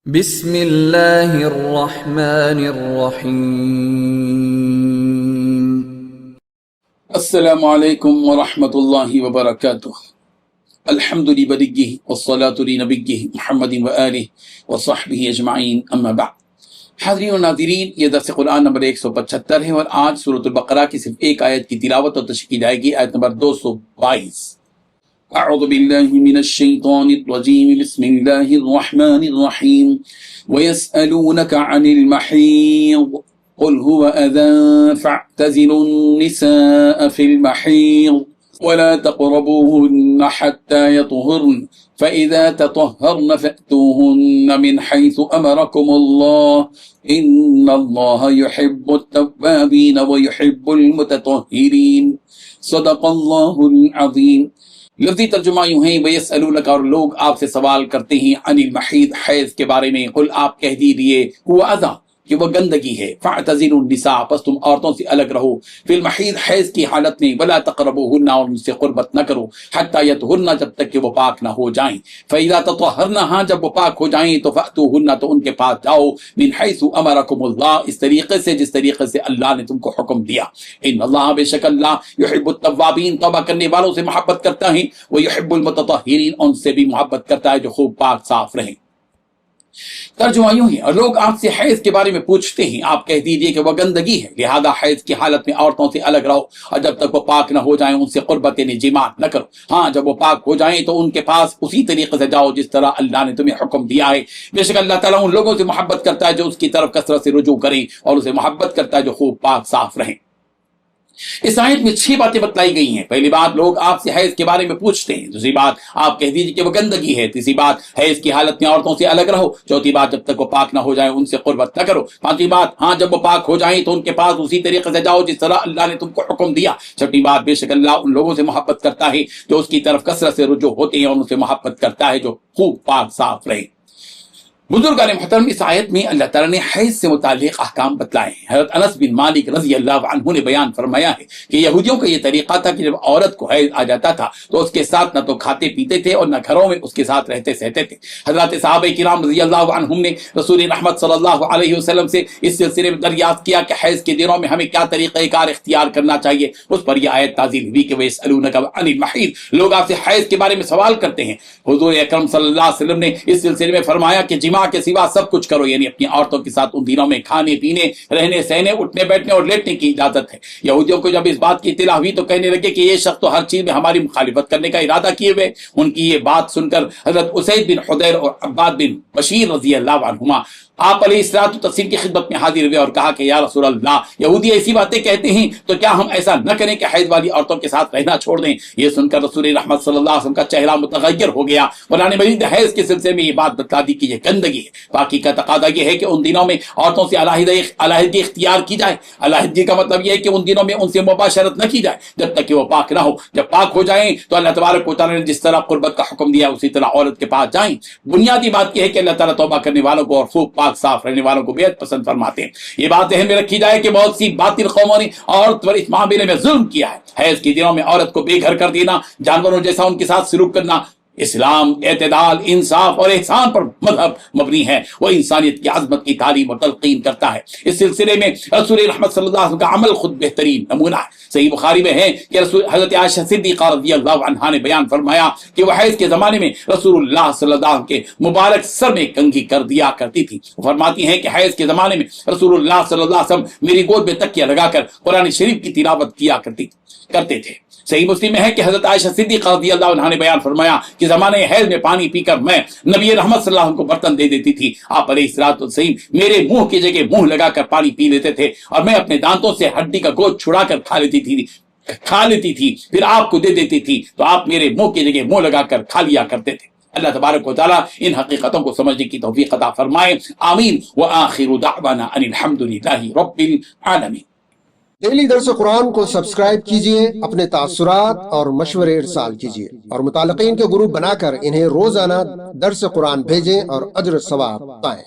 بسم اللہ الرحمن الرحیم۔ السلام علیکم ورحمۃ اللہ وبرکاتہ۔ الحمد لبدیہ والصلاة لنبیہ محمد وآلہ وصحبہ اجمعین، اما بعد۔ حاضرین و ناظرین، یہ درس قرآن نمبر 175 ہے اور آج سورۃ البقرہ کی صرف ایک آیت کی تلاوت اور تشریح کی جائے گی، آیت نمبر 222۔ اعوذ باللہ من الشیطان الرجیم، بسم اللہ الرحمن الرحیم۔ وَيَسْأَلُونَكَ عَنِ الْمَحِيضِ قُلْ هُوَ أَذًى فَاعْتَزِلُوا النِّسَاءَ فِي الْمَحِيضِ وَلَا تَقْرَبُوهُنَّ حَتَّى يَطْهُرْنَ فَإِذَا تَطَهَّرْنَ فَأْتُوهُنَّ مِنْ حَيْثُ أَمَرَكُمُ اللَّهُ إِنَّ اللَّهَ يُحِبُّ التَّوَّابِينَ وَيُحِبُّ الْمُتَطَهِّرِينَ۔ صدق اللہ العظیم۔ لفظی ترجمہ یوں ہے، وَيَسْأَلُونَكَ، اور لوگ آپ سے سوال کرتے ہیں، عن المحیض، حیض کے بارے میں، قل آپ کہہ دیجئے، هو اذی، کہ وہ گندگی ہے، فاعتزلوا النساء، پس تم عورتوں سے الگ رہو، فی المحیض، حیض کی حالت میں، ولا تقربوهن، اور ان سے قربت نہ کرو، حتی یطہرن، جب تک کہ وہ پاک نہ ہو جائیں، فاذا تطہرن، ہاں جب وہ پاک ہو جائیں تو فاتوهن، تو ان کے پاس جاؤ، من حیث امرکم اللہ، اس طریقے سے جس طریقے سے اللہ نے تم کو حکم دیا، ان اللہ، بے شک اللہ، یحب التوابین، توبہ کرنے والوں سے محبت کرتا ہے، ویحب المتطہرین، ان سے بھی محبت کرتا ہے جو خوب پاک صاف رہیں۔ ترجمہ یوں ہے، اور لوگ آپ سے حیض کے بارے میں پوچھتے ہیں، آپ کہہ دیجئے کہ وہ گندگی ہے، لہذا حیض کی حالت میں عورتوں سے الگ رہو، اور جب تک وہ پاک نہ ہو جائیں ان سے قربت یعنی جماع نہ کرو، ہاں جب وہ پاک ہو جائیں تو ان کے پاس اسی طریقے سے جاؤ جس طرح اللہ نے تمہیں حکم دیا ہے، بے شک اللہ تعالیٰ ان لوگوں سے محبت کرتا ہے جو اس کی طرف کثرت سے رجوع کریں، اور اسے محبت کرتا ہے جو خوب پاک صاف رہیں۔ اس آیت میں 6 باتیں بتلائی گئی ہیں۔ پہلی بات، لوگ آپ سے حیض کے بارے میں پوچھتے ہیں۔ دوسری بات، آپ کہہ دیجیے کہ وہ گندگی ہے۔ تیسری بات، حیض کی حالت میں عورتوں سے الگ رہو۔ چوتھی بات، جب تک وہ پاک نہ ہو جائیں ان سے قربت نہ کرو۔ پانچویں بات، ہاں جب وہ پاک ہو جائیں تو ان کے پاس اسی طریقے سے جاؤ جس طرح اللہ نے تم کو حکم دیا۔ چھٹی بات، بے شک اللہ ان لوگوں سے محبت کرتا ہے جو اس کی طرف کثرت سے رجوع ہوتے ہیں، اور ان سے محبت کرتا ہے جو خوب پاک صاف رہے۔ بزرگان محترم، اس آیت میں اللہ تعالیٰ نے حیض سے متعلق احکام بتلائے ہیں۔ حضرت انس بن مالک رضی اللہ عنہ نے بیان فرمایا ہے کہ یہودیوں کا یہ طریقہ تھا کہ جب عورت کو حیض آ جاتا تھا تو اس کے ساتھ نہ تو کھاتے پیتے تھے اور نہ گھروں میں اس کے ساتھ رہتے سہتے تھے۔ حضرات صحابہ کرام رضی اللہ عنہم نے رسول رحمت صلی اللہ علیہ وسلم سے اس سلسلے میں دریافت کیا کہ حیض کے دنوں میں ہمیں کیا طریقہ کار اختیار کرنا چاہیے۔ اس پر یہ آیت نازل ہوئی کہ وَيَسْأَلُونَكَ عَنِ الْمَحِيضِ، لوگ آپ سے حیض کے بارے میں سوال کرتے ہیں۔ حضور اکرم صلی اللہ علیہ وسلم نے اس سلسلے میں فرمایا کہ جماع کے سوا سب کچھ کرو، یعنی اپنی عورتوں کے ساتھ ان دنوں میں کھانے پینے، رہنے سہنے، اٹھنے بیٹھنے اور لیٹنے کی اجازت ہے۔ یہودیوں کو جب اس بات کی اطلاع ہوئی تو کہنے لگے کہ یہ شخص تو ہر چیز میں ہماری مخالفت کرنے کا ارادہ کیے ہوئے۔ ان کی یہ بات سن کر حضرت اسید بن حضیر اور عباد بن بشیر رضی اللہ عنہما آپ علیہ الصلوۃ والتسلیم کی خدمت میں حاضر ہوئے اور کہا کہ یا رسول اللہ، یہودی ایسی باتیں کہتے ہیں تو کیا ہم ایسا نہ کریں کہ حیض والی عورتوں کے ساتھ رہنا چھوڑ دیں؟ یہ سن کر رسول رحمت صلی اللہ علیہ وسلم کا چہرہ متغیر ہو گیا۔ قرآن مجید حیض کے سلسلے میں یہ بات بتلا دی کہ یہ گندگی ہے۔ باقی کا تقاضا یہ ہے کہ ان دنوں میں عورتوں سے علیحدگی اختیار کی جائے۔ علیحدگی کا مطلب یہ ہے کہ ان دنوں میں ان سے مباشرت نہ کی جائے جب تک کہ وہ پاک نہ ہو۔ جب پاک ہو جائیں تو اللہ تبارک و تعالیٰ نے جس طرح قربت کا حکم دیا اسی طرح عورت کے پاس جائیں۔ بنیادی بات یہ ہے کہ اللہ تعالیٰ توبہ کرنے والوں کو اور خوب پاک صاف رہنے والوں کو بےحد پسند فرماتے ہیں۔ یہ بات ذہن میں رکھی جائے کہ بہت سی باطل قوموں نے عورت پر اس معاملے میں ظلم کیا ہے۔ حیض کے دنوں میں عورت کو بے گھر کر دینا، جانوروں جیسا ان کے ساتھ سلوک کرنا۔ اسلام اعتدال، انصاف اور احسان پر مذہب مبنی ہے، وہ انسانیت کی عظمت کی تعلیم اور تلقین کرتا ہے۔ اس سلسلے میں رسول رحمت صلی اللہ علیہ وسلم کا عمل خود بہترین نمونہ ہے۔ صحیح بخاری میں ہے کہ حضرت عائشہ صدیقہ رضی اللہ عنہا نے بیان فرمایا کہ وہ حیض کے زمانے میں رسول اللہ صلی اللہ علیہ وسلم کے مبارک سر میں کنگھی کر دیا کرتی تھی۔ وہ فرماتی ہیں کہ حیض کے زمانے میں رسول اللہ صلی اللہ علیہ وسلم میری گود میں تکیہ لگا کر قرآن شریف کی تلاوت کیا کرتے تھے۔ صحیح مسلم میں ہے کہ حضرت عائشہ صدیقہ رضی اللہ عنہا نے بیان فرمایا کہ زمانے حیض میں پانی پی کر میں نبی رحمت صلی اللہ علیہ وسلم کو برتن دے دیتی تھی۔ آپ علیہ الصلوۃ والسلام میرے منہ کی جگہ منہ لگا کر پانی پی لیتے تھے، اور میں اپنے دانتوں سے ہڈی کا گوشت چھڑا کر کھا لیتی تھی، پھر آپ کو دے دیتی تھی تو آپ میرے منہ کی جگہ منہ لگا کر کھا لیا کرتے تھے۔ اللہ تبارک و تعالیٰ ان حقیقتوں کو سمجھنے کی توفیق عطا فرمائے، آمین۔ وآخر دعوانا ان الحمد للہ رب العالمین۔ ڈیلی درس قرآن کو سبسکرائب کیجئے، اپنے تاثرات اور مشورے ارسال کیجئے، اور متعلقین کے گروپ بنا کر انہیں روزانہ درس قرآن بھیجیں اور اجر ثواب پائیں۔